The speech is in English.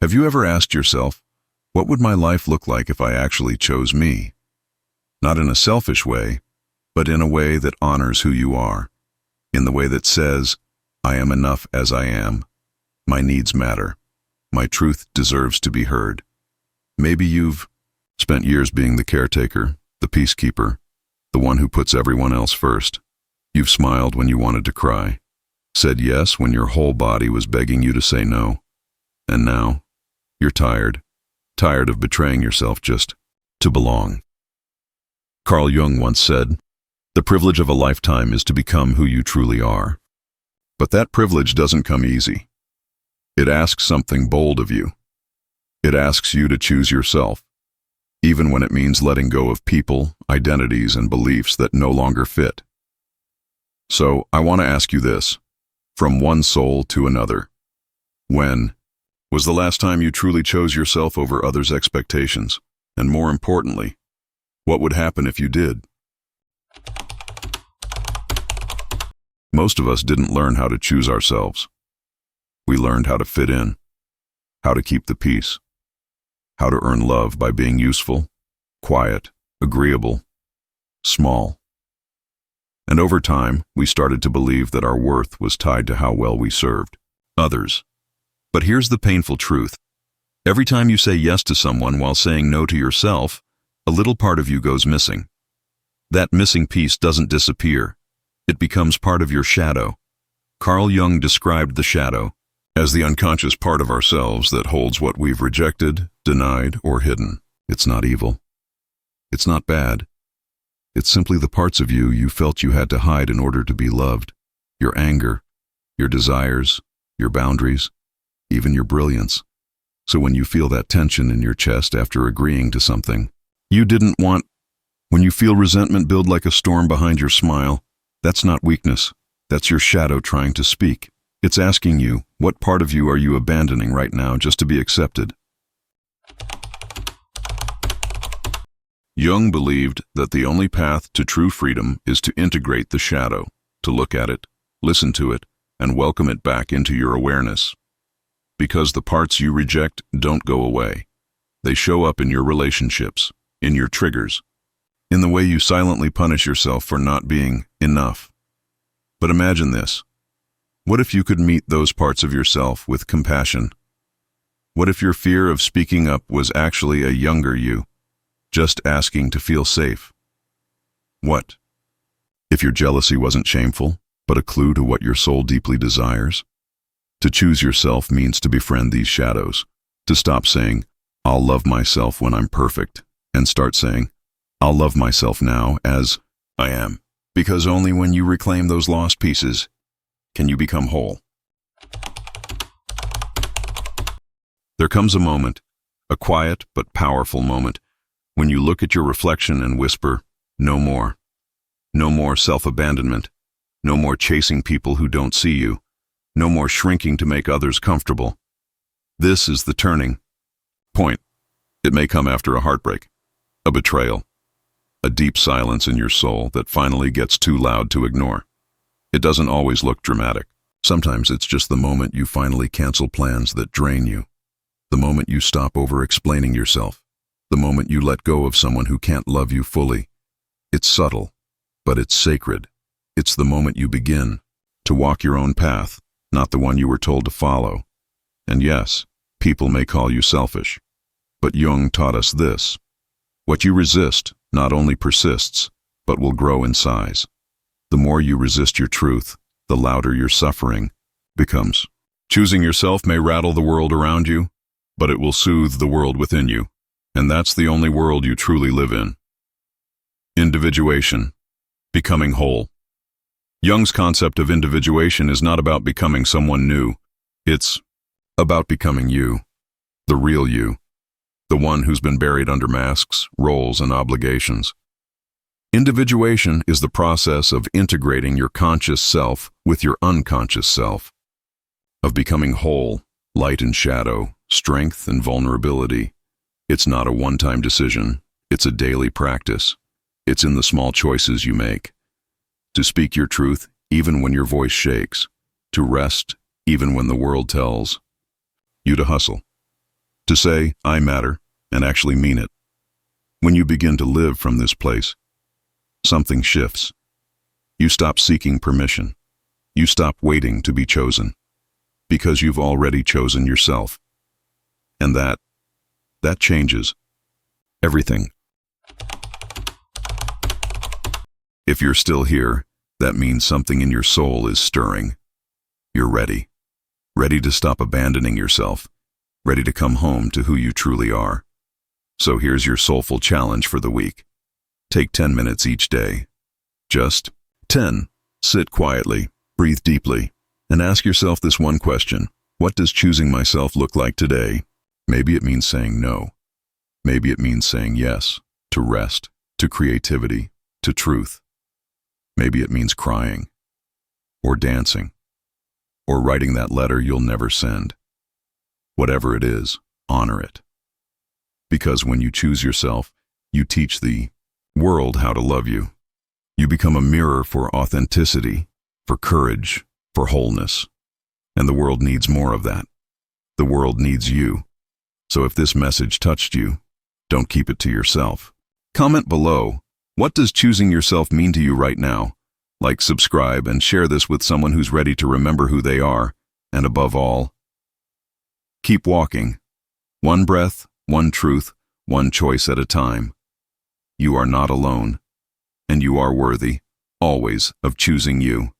Have you ever asked yourself, what would my life look like if I actually chose me? Not in a selfish way, but in a way that honors who you are, in the way that says, I am enough as I am. My needs matter. My truth deserves to be heard. Maybe you've spent years being the caretaker, the peacekeeper, the one who puts everyone else first. You've smiled when you wanted to cry, said yes when your whole body was begging you to say no. And now, you're tired of betraying yourself just to belong. Carl Jung once said, the privilege of a lifetime is to become who you truly are. But that privilege doesn't come easy. It asks something bold of you. It asks you to choose yourself, even when it means letting go of people, identities, and beliefs that no longer fit. So, I want to ask you this, from one soul to another. When was the last time you truly chose yourself over others' expectations? And more importantly, what would happen if you did? Most of us didn't learn how to choose ourselves. We learned how to fit in, how to keep the peace, how to earn love by being useful, quiet, agreeable, small. And over time, we started to believe that our worth was tied to how well we served others. But here's the painful truth. Every time you say yes to someone while saying no to yourself, a little part of you goes missing. That missing piece doesn't disappear. It becomes part of your shadow. Carl Jung described the shadow as the unconscious part of ourselves that holds what we've rejected, denied, or hidden. It's not evil. It's not bad. It's simply the parts of you felt you had to hide in order to be loved. Your anger, your desires, your boundaries, even your brilliance. So when you feel that tension in your chest after agreeing to something you didn't want, when you feel resentment build like a storm behind your smile, that's not weakness. That's your shadow trying to speak. It's asking you, what part of you are you abandoning right now just to be accepted? Jung believed that the only path to true freedom is to integrate the shadow, to look at it, listen to it, and welcome it back into your awareness. Because the parts you reject don't go away. They show up in your relationships, in your triggers, in the way you silently punish yourself for not being enough. But imagine this. What if you could meet those parts of yourself with compassion? What if your fear of speaking up was actually a younger you, just asking to feel safe? What if your jealousy wasn't shameful, but a clue to what your soul deeply desires? To choose yourself means to befriend these shadows, to stop saying, I'll love myself when I'm perfect, and start saying, I'll love myself now as I am. Because only when you reclaim those lost pieces can you become whole. There comes a moment, a quiet but powerful moment, when you look at your reflection and whisper, no more. No more self-abandonment. No more chasing people who don't see you. No more shrinking to make others comfortable. This is the turning point. It may come after a heartbreak, a betrayal, a deep silence in your soul that finally gets too loud to ignore. It doesn't always look dramatic. Sometimes it's just the moment you finally cancel plans that drain you. The moment you stop over-explaining yourself. The moment you let go of someone who can't love you fully. It's subtle, but it's sacred. It's the moment you begin to walk your own path, not the one you were told to follow. And yes, people may call you selfish. But Jung taught us this. What you resist not only persists, but will grow in size. The more you resist your truth, the louder your suffering becomes. Choosing yourself may rattle the world around you, but it will soothe the world within you. And that's the only world you truly live in. Individuation. Becoming whole. Jung's concept of individuation is not about becoming someone new. It's about becoming you. The real you. The one who's been buried under masks, roles, and obligations. Individuation is the process of integrating your conscious self with your unconscious self, of becoming whole, light and shadow, strength and vulnerability. It's not a one-time decision, it's a daily practice. It's in the small choices you make. To speak your truth even when your voice shakes, to rest even when the world tells you to hustle. To say, I matter, and actually mean it. When you begin to live from this place, something shifts. You stop seeking permission. You stop waiting to be chosen. Because you've already chosen yourself. And that changes everything. If you're still here, that means something in your soul is stirring. You're ready. Ready to stop abandoning yourself. Ready to come home to who you truly are. So here's your soulful challenge for the week. Take 10 minutes each day. Just 10. Sit quietly, breathe deeply, and ask yourself this one question. What does choosing myself look like today? Maybe it means saying no. Maybe it means saying yes to rest, to creativity, to truth. Maybe it means crying, or dancing, or writing that letter you'll never send. Whatever it is, honor it. Because when you choose yourself, you teach the world how to love you. You become a mirror for authenticity, for courage, for wholeness. And the world needs more of that. The world needs you. So if this message touched you, don't keep it to yourself. Comment below, what does choosing yourself mean to you right now? Like, subscribe, and share this with someone who's ready to remember who they are. And above all, keep walking. One breath, one truth, one choice at a time. You are not alone, and you are worthy, always, of choosing you.